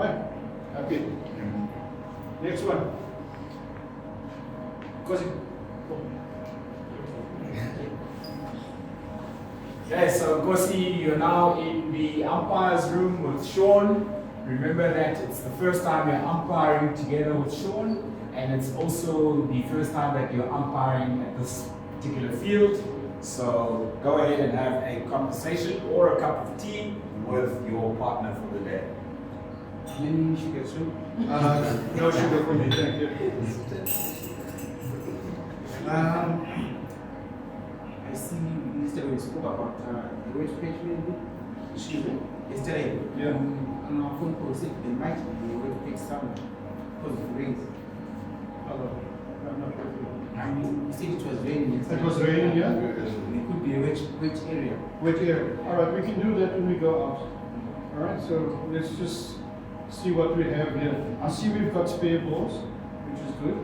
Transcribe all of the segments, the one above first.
Right? Happy. Next one. Okay, so Kosi, you're now in the umpires room with Shaun. Remember that it's the first time you're umpiring together with Shaun, and it's also the first time that you're umpiring at this particular field. So go ahead and have a conversation or a cup of tea with your partner for the day. Any sugar, Shaun? No sugar for me, thank you. I see yesterday we spoke about the wage payment. Excuse me? Yesterday, Yeah. on our phone call, said they might be able to take some because of rains. Hello. I'm not with you. You said it was raining yesterday. It was raining, yeah? It could be a wet area. Wet area. Alright, we can do that when we go out. Alright, so let's just see what we have here. I see we've got spare balls, which is good.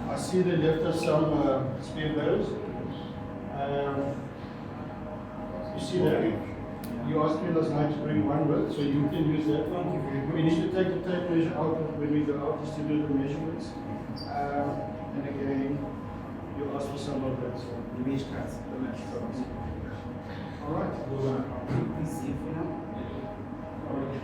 I see they left us some spare barrels. You see that? You asked me last night to bring one with, so you can use that one. We need to take the tape measure out when we go out just to do the measurements. And again, you asked for some of that. So The mesh cards. the match cards. Alright. Please see for now.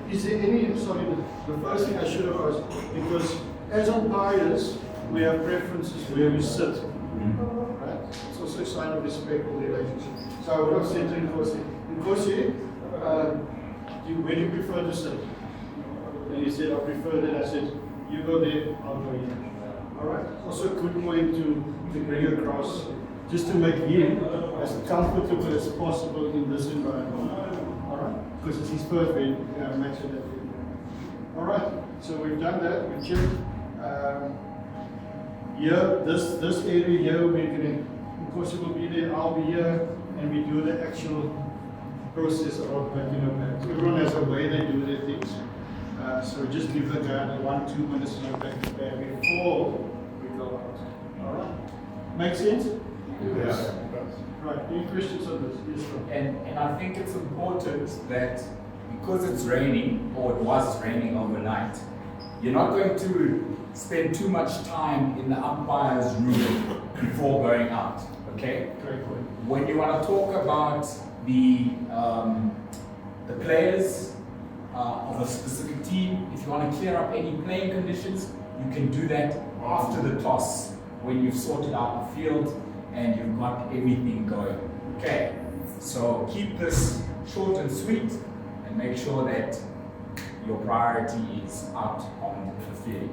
Is there any, sorry, the first thing I should have asked, because as umpires, we have preferences where we sit. Right? It's also a sign of respect for the relationship. So I would have said to Nkosi, where do you prefer to sit? And he said, I prefer that. I said, you go there, I'll go here. Alright? Also a good point to bring across, just to make him as comfortable as possible in this environment. Alright? Because it's his first match of that. Alright, so we've done that, we checked. Here, this area here, we're going to, of course it will be there, I'll be here, and we do the actual process of, everyone has a way they do their things. So just give the guy 1-2 minutes to back to back before we go out. Alright? Make sense? Yes. Right, any questions on this? Yes, sir. And I think it's important that because it's raining, or it was raining overnight, you're not going to spend too much time in the umpire's room before going out, okay? Great point. When you want to talk about the players of a specific team, if you want to clear up any playing conditions, you can do that after the toss when you've sorted out the field and you've got everything going. Okay, so keep this short and sweet and make sure that your priority is out on the field.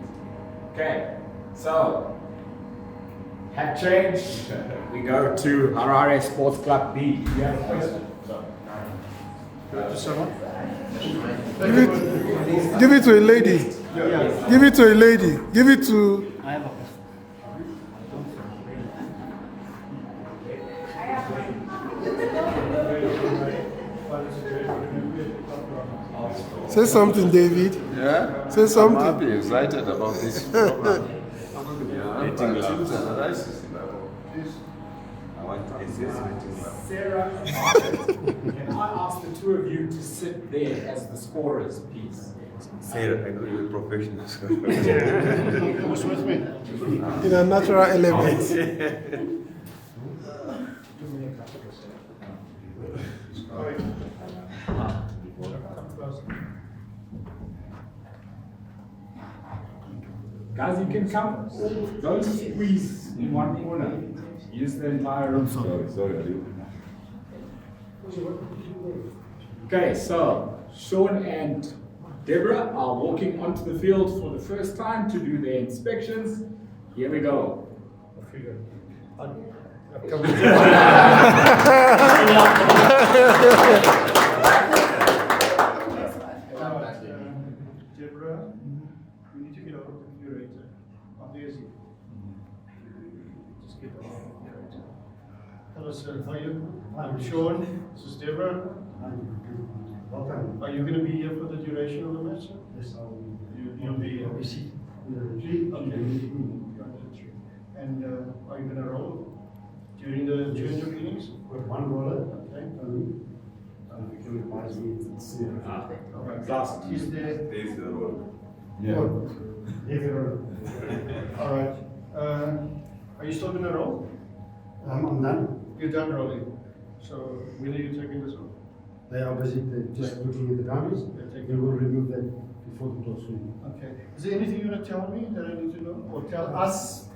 Okay, so have changed. We go to Harare Sports Club B. Do you have a question? To someone? Give it to a lady. Yeah. Give it to a lady. Give it to. I have a question. Say something, David. Yeah? Say something. I'm happy, excited about this program. Yeah, Umpire Tutors and ICC level. I want to assist Sarah, can I ask the two of you to sit there as the scorers, please? Sarah, I know you're professionals. Who's with me? In a natural element. Guys, you can come. Don't squeeze in one corner. Use the entire room. Sorry. Okay, so Shaun and Deborah are walking onto the field for the first time to do their inspections. Here we go. Deborah, we need to get over to the curator. Oh, there is he. Just get over to the curator. Hello, sir. How are you? I'm Shaun. This is Deborah. Welcome. Are you going to be here for the duration of the match, sir? Yes, You'll be here. we see. Three? Okay. And are you going to roll during the change of innings? With one roller, Okay. we can advise me to see. Class. Is there? There's the role. Yeah. Leave it alone. All right. Are you still going to roll? I'm done. You're done rolling. So when are you taking this off? They are busy just looking at the boundaries. They're taking- They will remove that before the toss swing. Okay. Is there anything you want to tell me that I need to know? Or tell us?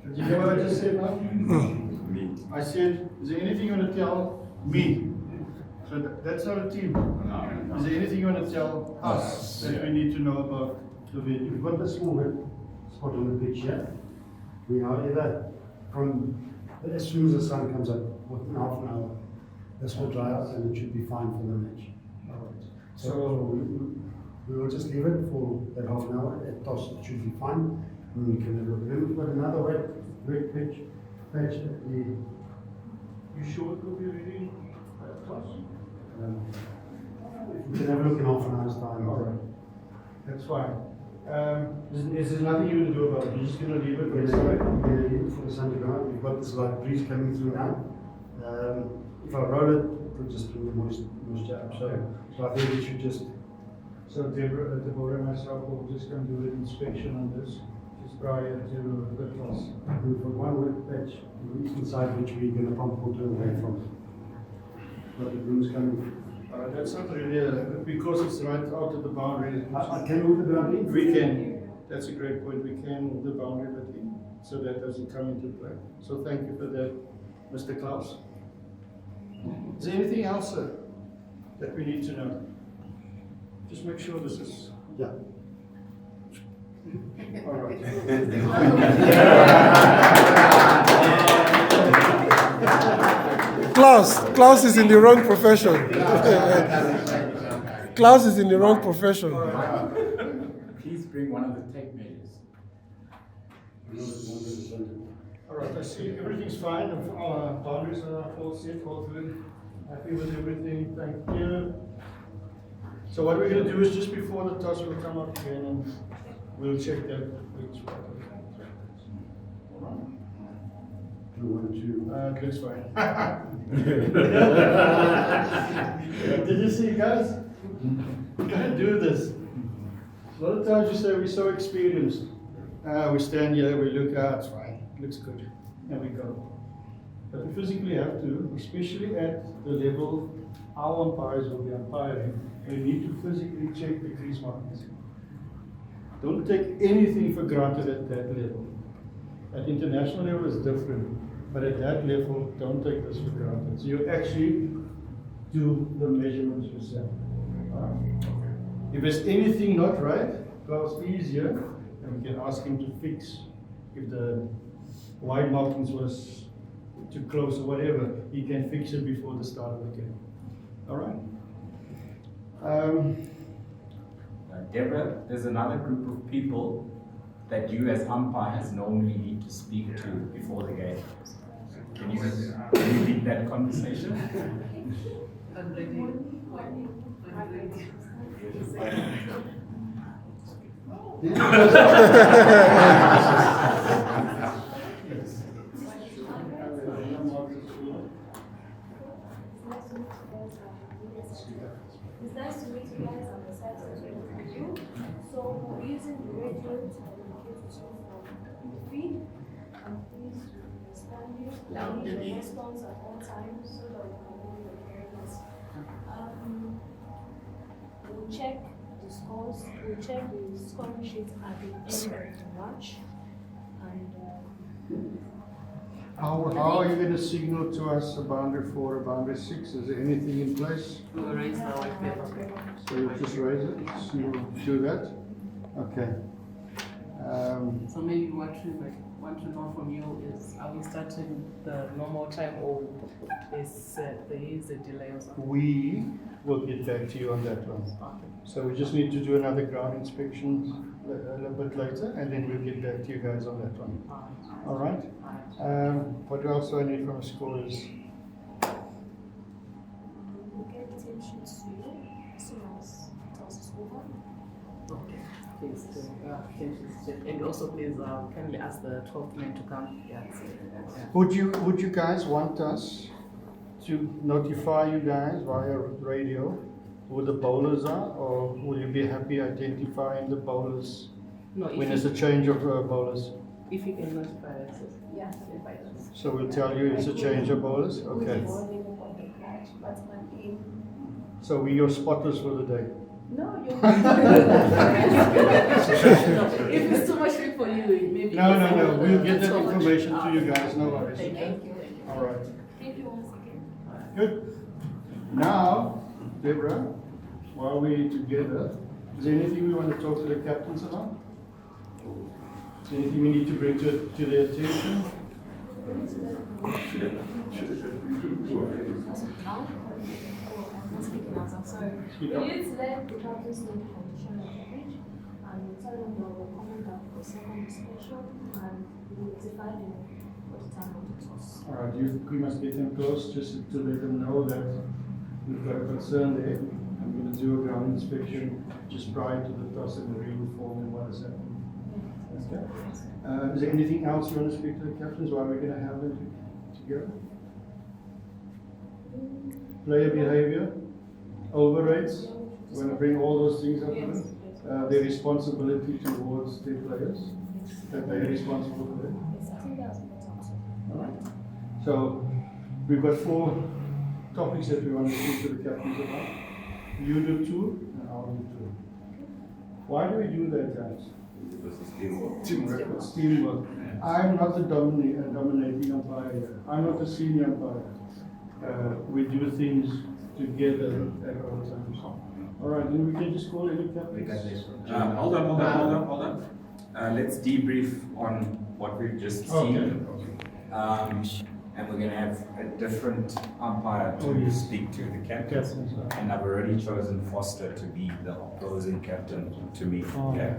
Did you hear what I just said now? Me. I said, is there anything you want to tell me? So that's not a team. Is there anything you want to tell us that we need to know about the venue? We've got the small red spot on the pitch here. We, however, as soon as the sun comes up, within half an hour, this will dry out and it should be fine for the match. So we will just leave it for that half an hour. At toss, it should be fine. And we can have a look. Then we've got another red pitch patch at the. You sure it will be ready? Toss? We can have a look in half an hour's time. All right. That's fine. Is there nothing you want to do about it? You're just going to leave it where We're it's at? going to leave it for the sun to come out. We've got this light breeze coming through now. If I roll it, it'll just bring the moisture up. So I think we should just. So Deborah and myself will just come do an inspection on this, just prior to the toss. We've got one wet patch on the eastern side which we're going to pump water away from. But the room's coming. That's not really because it's right out of the boundary. I can move the boundary. We can. That's a great point. We can move the boundary bit in, so that doesn't come into play. So thank you for that, Mr. Klaus. Is there anything else, sir, that we need to know? Just make sure this is. Yeah. All right. Klaus is in the wrong profession. Klaus is in the wrong profession. Please bring one of the tape measures. All right, I see everything's fine. Our boundaries are all set, all good. Happy with everything. Thank you. So what we're going to do is just before the toss, we'll come up again and we'll check that. You want to. Looks fine. Did you see, guys? We gotta do this. A lot of times you say we're so experienced. We stand here, we look out, it's fine, looks good, and we go. But we physically have to, especially at the level our umpires will be umpiring, we need to physically check the crease markings. Don't take anything for granted at that level. At international level is different, but at that level, don't take this for granted. So you actually do the measurements yourself. If there's anything not right, Klaus is here, and we can ask him to fix. If the wide markings was too close or whatever, he can fix it before the start of the game. All right. Deborah, there's another group of people that you as umpires normally need to speak to before the game. Can you lead that conversation? It's nice to meet you guys on the side of the review. So we're using the radio to communicate with you from the feed. And please respond you. We need your response at all times so that we can know your areas. We'll check the scores. We'll check the scoring sheet at the end of the match. And How are you going to signal to us a boundary 4, a boundary 6? Is there anything in place? We'll raise the white paper. So you just raise it, so you do that? Okay. So maybe what we might want to know from you is, are we starting the normal time or is there is a delay or something? We will get back to you on that one. So we just need to do another ground inspection a little bit later, and then we'll get back to you guys on that one. All right? What else do I need from a score is? we'll get team sheets to you as soon as toss is over. Okay. Please do. And also please kindly ask the 12th men to come. Yeah. Would you guys want us to notify you guys via radio who the bowlers are, or will you be happy identifying the bowlers No, when there's a change of bowlers? if you can notify us. Yeah. So we'll tell you it's a change of bowlers? Okay. So we're your spotters for the day. No, you. If it's too much for you, maybe. No. We'll get that information to you guys, no worries. Thank Okay? you. All right. Thank you once again. Good. Now, Deborah, while we're together, is there anything we want to talk to the captains about? Is there anything we need to bring to their attention? Speak up. Please let the captains know the condition of the pitch and tell them that we'll comment out for second inspection and we'll notify them for the time of the toss. All right, we must get them close just to let them know that we've got a concern there. I'm going to do a ground inspection just prior to the toss and re-inform them what is happening. Okay. Is there anything else you want to speak to the captains while we're going to have them together? Player behavior, overrates. We're going to bring all those things up to them. Their responsibility towards their players, that they're responsible for them. Yes, I think that's important. All right. So we've got 4 topics that we want to speak to the captains about. You do 2, and I'll do 2. Why do we do that, guys? Because it's teamwork. Teamwork. It's teamwork. I'm not the dominating umpire here. I'm not the senior umpire. We do things together at all times. All right, then we can just call any captains. Hold on. Let's debrief on what we've just seen. And we're going to have a different umpire to speak to the captains. And I've already chosen Foster to be the opposing captain to me. Okay.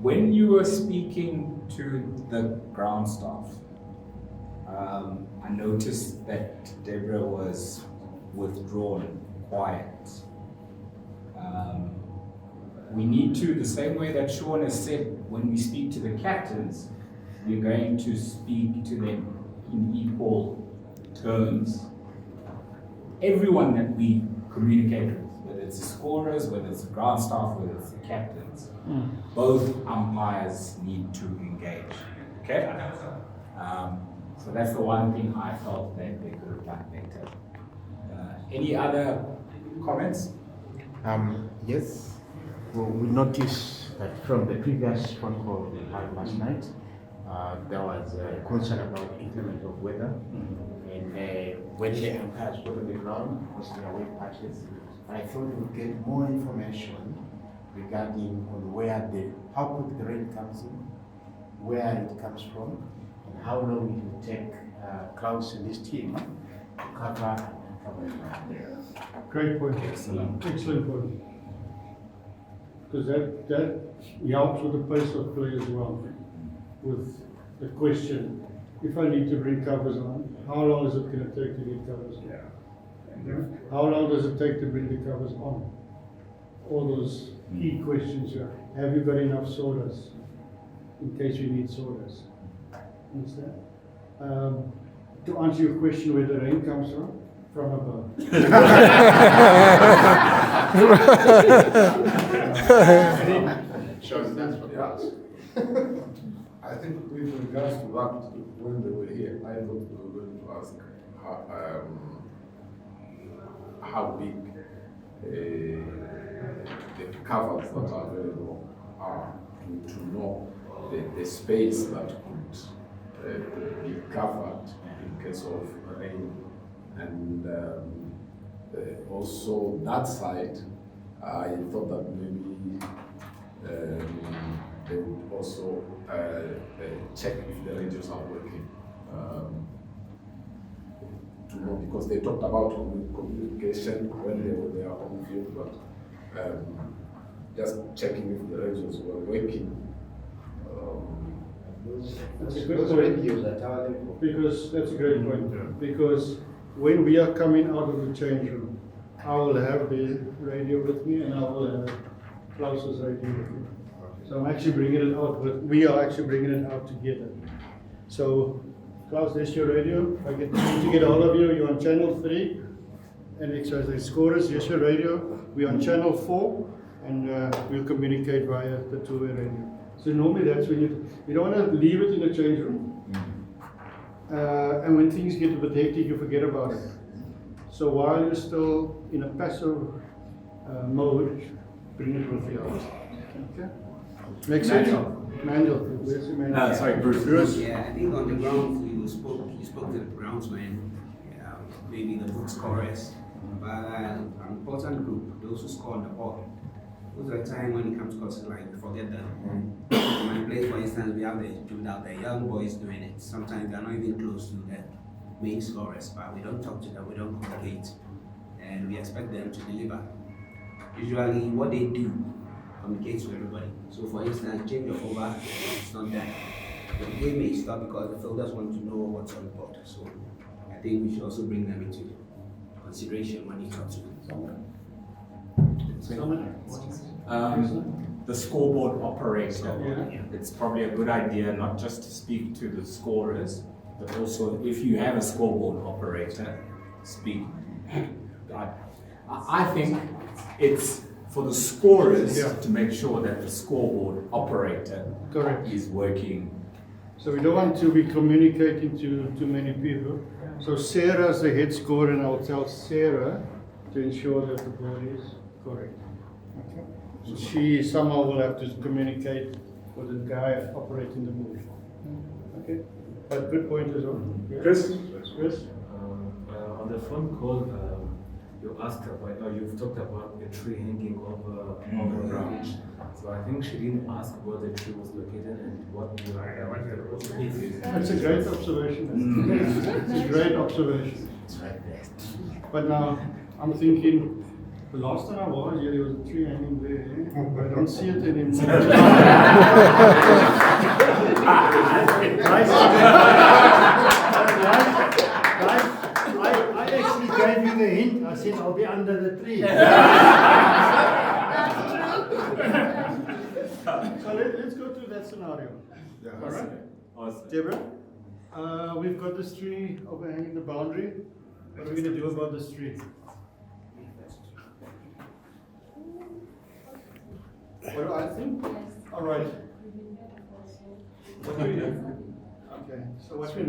When you were speaking to the ground staff, I noticed that Deborah was withdrawn, quiet. We need to, the same way that Shaun has said, when we speak to the captains, we're going to speak to them in equal terms. Everyone that we communicate with, whether it's the scorers, whether it's the ground staff, whether it's the captains, both umpires need to engage. Okay? So that's the one thing I felt that they could have done better. Any other comments? Yes. Well, we noticed that from the previous phone call we had last night, there was a concern about inclement of weather. And when the umpires got on the ground, because they are away patches, I thought we would get more information regarding on how quick the rain comes in, where it comes from, and how long it will take Klaus and his team to cover the ground. Great point. Excellent point. Because that helps with the pace of play as well. With the question, if I need to bring covers on, how long is it going to take to get covers on? How long does it take to bring the covers on? All those key questions here. Have you got enough sawdust in case you need sawdust? Understand? To answer your question where the rain comes from above. Shaun, that's for us. I think with regards to that, when they were here, I thought we were going to ask how big the covers that are available are to know the space that could be covered in case of rain. And also that side, I thought that maybe they would also check if the radios are working. To know, because they talked about communication when they were there on field, but just checking if the radios were working. That's a good point. Because that's a great point. Because when we are coming out of the change room, I will have the radio with me and I will have Klaus's radio with me. So I'm actually bringing it out, we are actually bringing it out together. So Klaus, there's your radio. If I need to get a hold of you, you're on channel 3. And XYZ scorers, here's your radio. We're on channel 4, and we'll communicate via the two-way radio. So normally that's when you don't want to leave it in the change room. And when things get a bit hectic, you forget about it. So while you're still in a passive mode, bring it with you. Okay? Make sense? Manuel. Where's the manual? Sorry, Bruce. Bruce. Yeah, I think on the ground you spoke to the groundsmen, maybe the book scorers, but an important group, those who score on the ball. Most of the time when it comes to courses, like forget that. In my place, for instance, we have the young boys doing it. Sometimes they are not even close to the main scorers, but we don't talk to them, we don't communicate, and we expect them to deliver. Usually, what they do communicates to everybody. So, for instance, change of over, it's not done. The game may stop because the fielders want to know what's on the board. So, I think we should also bring them into consideration when you talk to them. The scoreboard operator. It's probably a good idea not just to speak to the scorers, but also if you have a scoreboard operator, speak. I think it's for the scorers to make sure that the scoreboard operator is working. So we don't want to be communicating to too many people. So Sarah's the head scorer, and I'll tell Sarah to ensure that the board is correct. Okay. So she somehow will have to communicate with the guy operating the board. Okay. But good point as well. Chris? Chris? On the phone call, you asked about, or you've talked about a tree hanging over the ground. So I think she didn't ask where the tree was located and what the That's a great observation. It's a great observation. But now I'm thinking, the last time I was here, there was a tree hanging there, but I don't see it anymore. I actually gave you the hint. I said I'll be under the tree. So let's go to that scenario. Yeah. All right? Awesome. Deborah, we've got this tree overhanging the boundary. What are we going to do about this tree? What do I think? All right. What do we do? Okay. So what we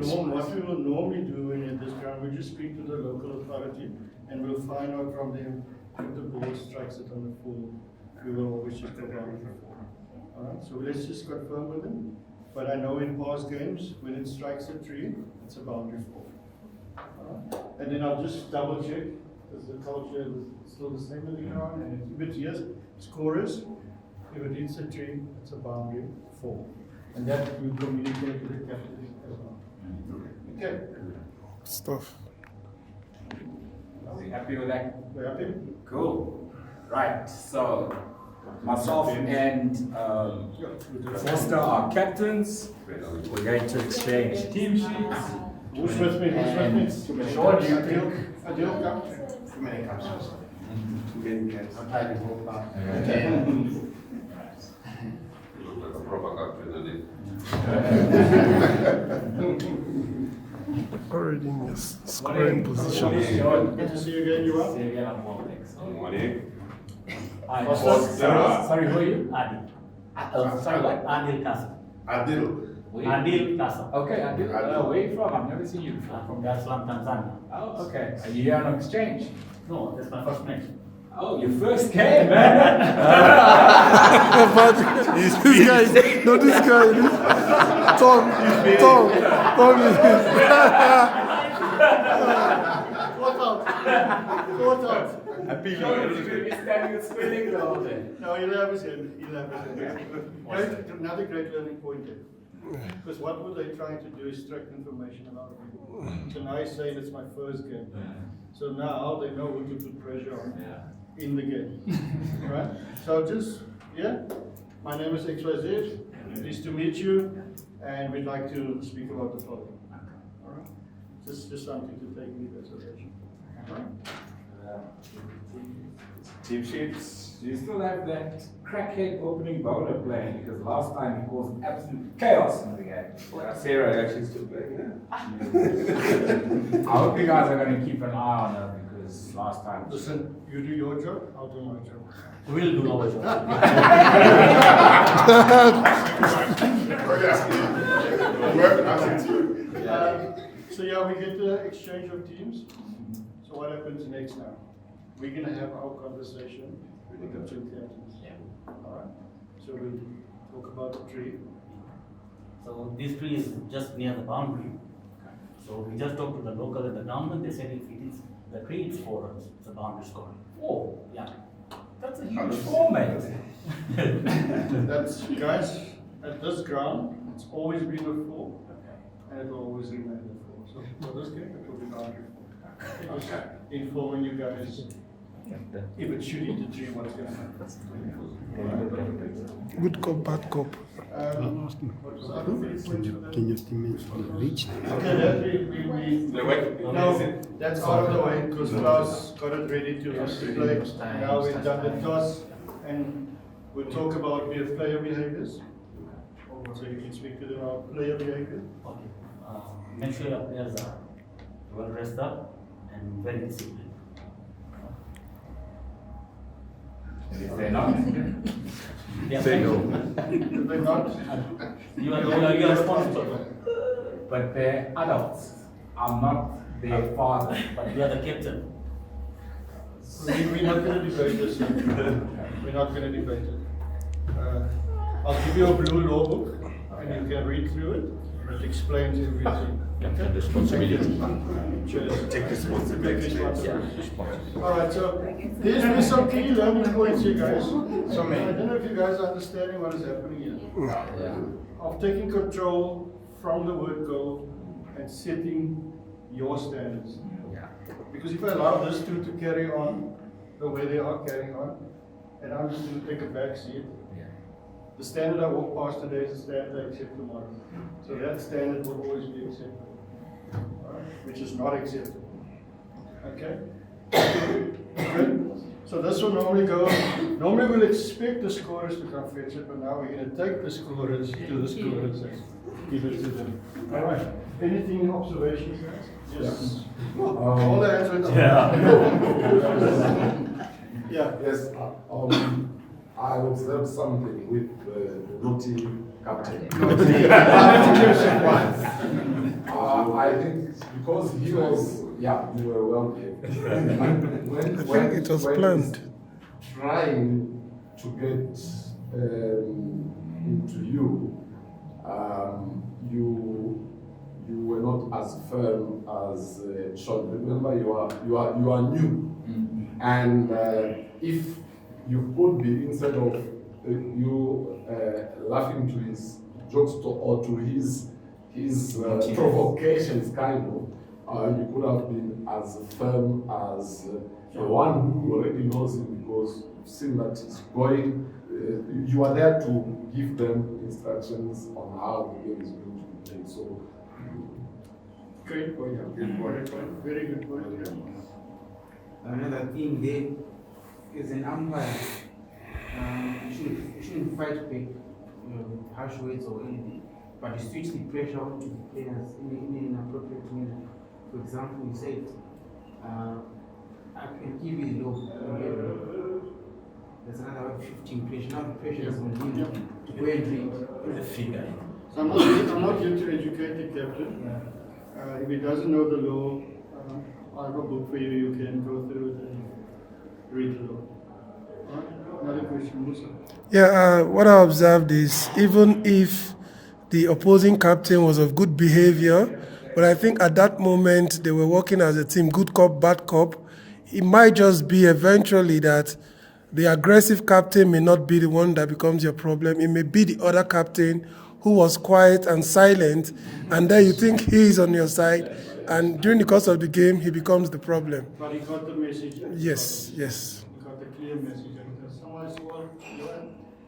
will normally do in this ground, we just speak to the local authority, and we'll find out from them if the board strikes it on the full. We will always just go down with it. All right. So let's just confirm with them. But I know in past games, when it strikes a tree, it's a boundary fall. And then I'll just double check, is the culture still the same in the ground? And if it is, scorers, if it hits a tree, it's a boundary fall. And that we communicate to the captain as well. Okay. Stuff. Are we happy with that? We're happy? Cool. Right, so myself and Foster are captains. We're going to exchange team sheets. Who's with me? Who's with me? Shaun, do you think? Adil, come. Too many capsules. Too many cats. I'm trying to go back. You look like a proper captain, doesn't Already in your scoring position. Good to see you again, you are? See you again on one next. Good morning. Sorry, who are you? Adil. Sorry, what? Adil Kasam. Adil. Adil Kasam. Okay, Adil. Where are you from? I've never seen you before. From Dar es Salaam, Tanzania. Oh, okay. Are you here on exchange? No, that's my first match. Oh, your first game, man. This guy, no, this guy. Tom is. Caught out. Happy you standing spinning the whole day. No, you'll have his hand. Another great learning point there. Because what were they trying to do is extract information about people. So now he's saying it's my first game. So now they know who to put pressure on in the game. Right? So just, my name is XYZ. Pleased to meet you. And we'd like to speak about the following. All right? Just something to take into consideration. All right? Team sheets. Do you still have that crackhead opening bowler playing? Because last time he caused absolute chaos in the game. Sarah actually still playing, I hope you guys are going to keep an eye on her because last time. Listen, you do your job, I'll do my job. We'll do our job. So yeah, we get the exchange of teams. So what happens next now? We're going to have our conversation with the two captains. Yeah. All right. So we talk about the tree. So this tree is just near the boundary. So we just talked to the local and the government. They said if it is the tree, it's 4 runs. It's a boundary score. Oh, Yeah. that's a huge format. That's, guys, at this ground, it's always been a 4. And it will always remain a 4. So for this game, it will be boundary 4. Okay. Informing you guys if it should hit the tree, what's going to happen. Good cop, bad cop. What was the other thing? Can your teammates reach? Okay, that no, that's out of the way because Klaus got it ready to play. Now we've done the toss and we'll talk about player behaviors. So you can speak to them about player behavior. Okay. Make sure your players are well dressed up and very disciplined. If they're not, Say no. If they're not, you are responsible. but they're adults. I'm not their father. But you are the captain. we're not going to debate this. We're not going to debate it. I'll give you a blue law book and you can read through it. It explains everything. Okay? Responsibility. Cheers. Take responsibility. All right, so there's some key learning points here, guys. So I don't know if you guys are understanding what is happening here. Of taking control from the word go and setting your standards. Because if I allow this two to carry on the way they are carrying on, and I'm just going to take a back seat, the standard I walk past today is the standard I accept tomorrow. So that standard will always be acceptable. Which is not acceptable. Okay? Good. So this will normally go, normally we'll expect the scorers to come fetch it, but now we're going to take the scorers to the scorers and give it to them. All right. Anything, observations, guys? Yes. All the hands went up. Yeah. Yes, I observed something with the naughty captain. I think because he was, you were well behaved. I think it was planned. Trying to get into you, you were not as firm as Shaun. Remember, you are new, and if you could be, instead of you laughing to his jokes or to his provocations, kind of, you could have been as firm as the one who already knows him, because you've seen that he's going. You are there to give them instructions on how the game is going to be played. So, great point. Good point. Very good point. Another thing there is an umpire. You shouldn't fight back with harsh words or anything, but you switch the pressure onto the players in an appropriate manner. For example, you said, I can give you the law. There's another 15 pressure. Now the pressure is on him to go and read the figure. I'm not here to educate the captain. If he doesn't know the law, I have a book for you. You can go through it and read the law. Another question, Musa? Yeah, what I observed is even if the opposing captain was of good behavior, but I think at that moment they were working as a team, good cop, bad cop, it might just be eventually that the aggressive captain may not be the one that becomes your problem. It may be the other captain who was quiet and silent, and then you think he is on your side, and during the course of the game, he becomes the problem. But he got the message. Yes. He got the clear message.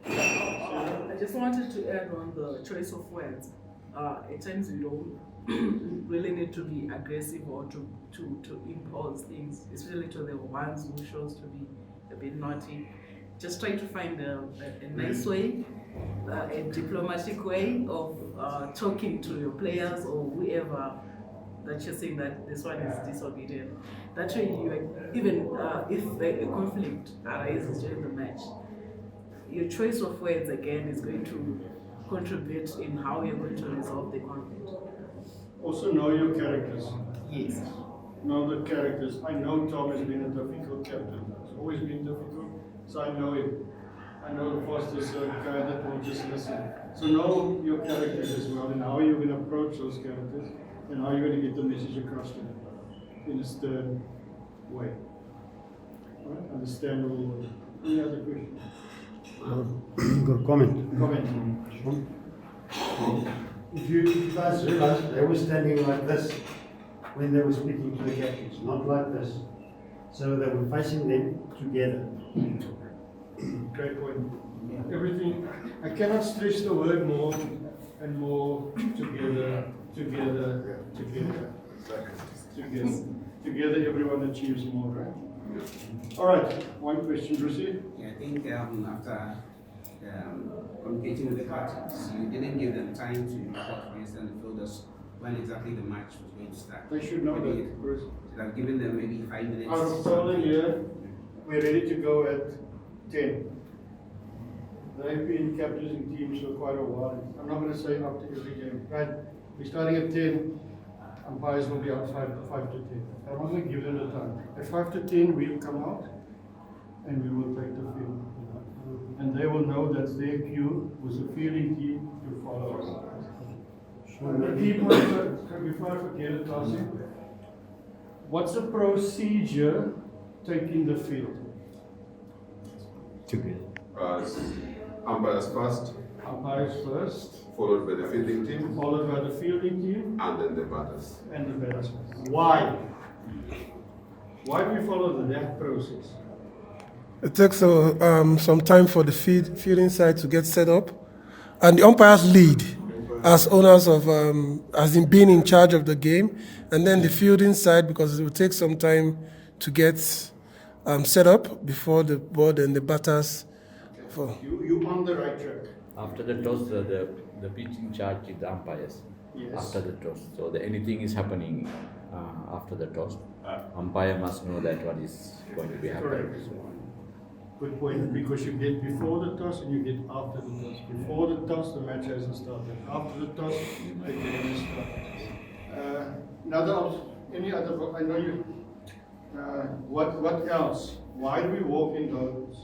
I just wanted to add on the choice of words. At times we don't really need to be aggressive or to impose things, especially to the ones who shows to be a bit naughty. just try to find a nice way, a diplomatic way of talking to your players or whoever that you're saying that this one is disobedient. That way, even if a conflict arises during the match, your choice of words again is going to contribute in how you're going to resolve the conflict. Also know your characters. Yes. Know the characters. I know Tom has been a difficult captain. He's always been difficult, so I know him. I know the fastest guy that will just listen. So know your characters as well, and how you're going to approach those characters, and how you're going to get the message across to them in a stern way. Right? Understandable way. Any other question? Good comment. Comment. Shaun? If you guys realize, they were standing like this when they were speaking to the captains, not like this. So they were facing them together. Great point. Yeah. Everything, I cannot stress the word more and more together, together, together. Together everyone achieves more, right? All right, one question, Brucey. Yeah, I think after communicating with the captains, you didn't give them time to report, for instance, the fielders when exactly the match was going to start. They should know maybe that, Bruce. Should have given them maybe 5 minutes. Out of total here, we're ready to go at 10. They've been captaining teams for quite a while. I'm not going to say after every game. Right, we're starting at 10. Umpires will be out 5 to 10. I'm not going to give them the time. At 5 to 10, we'll come out and we will take the field. And they will know that's their cue with the fielding team to follow us. The key point, before I forget it, Tassie, what's the procedure taking the field? Umpires first. Umpires first. Followed by the fielding team. Followed by the fielding team. And then the batters. And the batters. Why? Why do we follow that process? It takes some time for the fielding side to get set up, and the umpires lead as owners of, as in being in charge of the game, and then the fielding side, because it will take some time to get set up before the board and the batters. You on the right track. After the toss, the pitching charge is the umpires. Yes. After the toss, so anything is happening after the toss, umpire must know that what is going to be happening. Good point, because you get before the toss and you get after the toss. Before the toss, the match hasn't started. After the toss, the game is started. Any other? I know you. What else? Why do we walk in those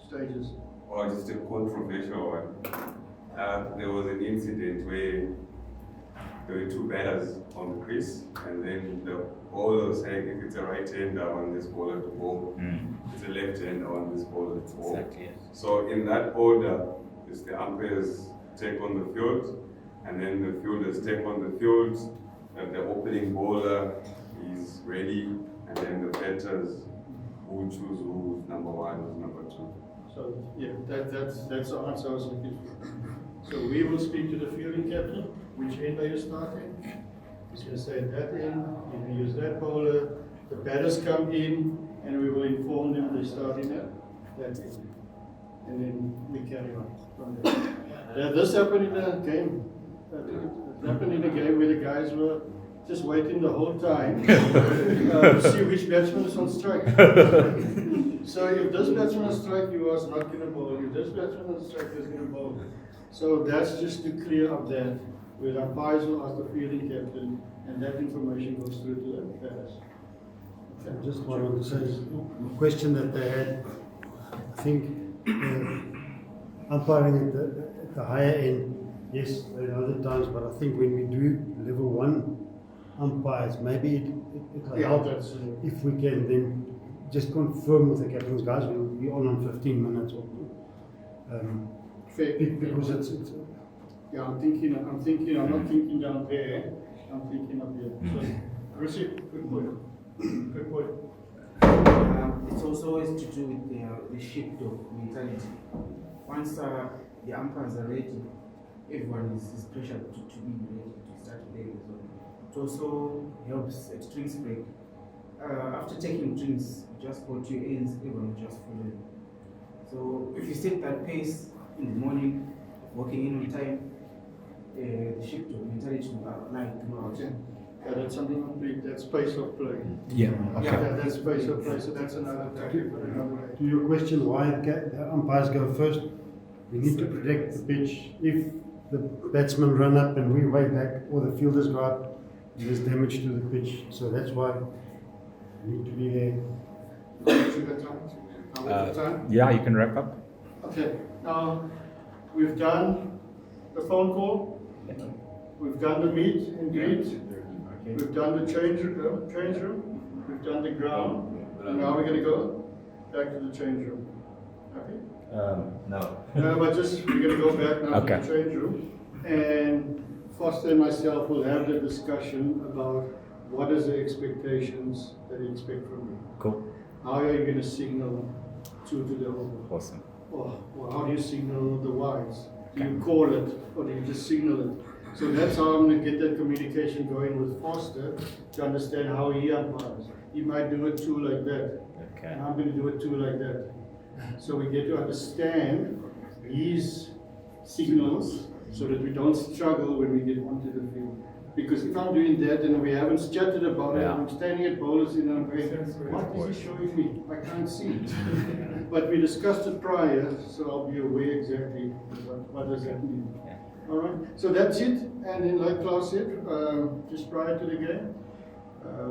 stages? Or just a controversial one. There was an incident where there were 2 batters on the crease, and then the bowler was saying if it's a right-hander, I want this bowler to bowl. If it's a left-hander, I want this bowler to bowl. Exactly, yes. So in that order, is the umpires take on the field, and then the fielders take on the field, and the opening bowler is ready, and then the batters who choose who's number 1, who's number 2. So yeah, that's the answer I was looking for. So we will speak to the fielding captain. Which end are you starting? He's going to say at that end, you can use that bowler. The batters come in and we will inform them they're starting at that end. And then we carry on from there. This happened in a game. It happened in a game where the guys were just waiting the whole time to see which batsman is on strike. So if this batsman is on strike, you are not going to bowl. If this batsman is on strike, he's going to bowl. So that's just to clear up that. Where the umpires will ask the fielding captain, and that information goes through to the batters. Just what I want to say is the question that they had, I think umpiring at the higher end, yes, there are other times, but I think when we do level 1 umpires, maybe it will help if we can then just confirm with the captains, guys, we'll be on 15 minutes or because it's yeah, I'm not thinking down there, I'm thinking up here. So, Russi, good point. Good point. It's also always to do with the sheepdog mentality. Once the umpires are ready, everyone is pressured to be ready to start playing as well. It also helps at drinks break. After taking drinks, just go to your ends, everyone just follow you. So if you set that pace in the morning, walking in on time, the shift of mentality will apply throughout. Okay. Yeah, that's something complete. That's space of play. Yeah. Yeah, that's space of play. So that's another topic for another way. To your question, why the umpires go first, we need to protect the pitch. If the batsmen run up and we way back, or the fielders go up, there's damage to the pitch. So that's why we need to be there. Yeah, you can wrap up. Okay. Now we've done the phone call. We've done the meet and greet. We've done the change room. We've done the ground. And now we're going to go back to the change room. Okay? No. No, but just we're going to go back now Okay. to the change room. And Foster and myself will have the discussion about what is the expectations that you expect from me. Cool. How are you going to signal to the over? Awesome. Or how do you signal the wides? Do you call it or do you just signal it? So that's how I'm going to get that communication going with Foster to understand how he umpires. He might do it too like that. Okay. And I'm going to do it too like that. So we get to understand his signals so that we don't struggle when we get onto the field. Because if I'm doing that and we haven't chatted about it, I'm standing at bowlers and I'm going, what is he showing me? I can't see it. But we discussed it prior, so I'll be aware exactly what does that mean. All right, so that's it. And then like Klaus said, just prior to the game,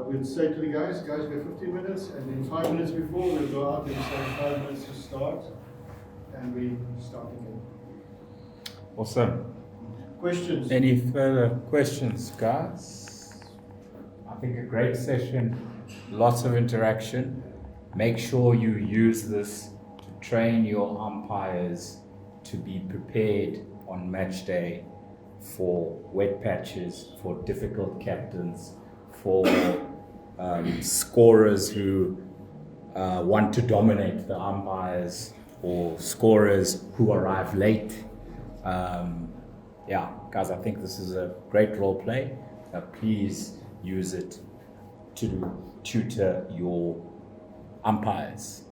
we'll say to the guys, we have 15 minutes, and then 5 minutes before we'll go out and say 5 minutes to start, and we start again. Awesome. Questions? Any further questions, guys? I think a great session, lots of interaction. Make sure you use this to train your umpires to be prepared on match day for wet patches, for difficult captains, for scorers who want to dominate the umpires, or scorers who arrive late. Yeah, guys, I think this is a great role play. Please use it to tutor your umpires.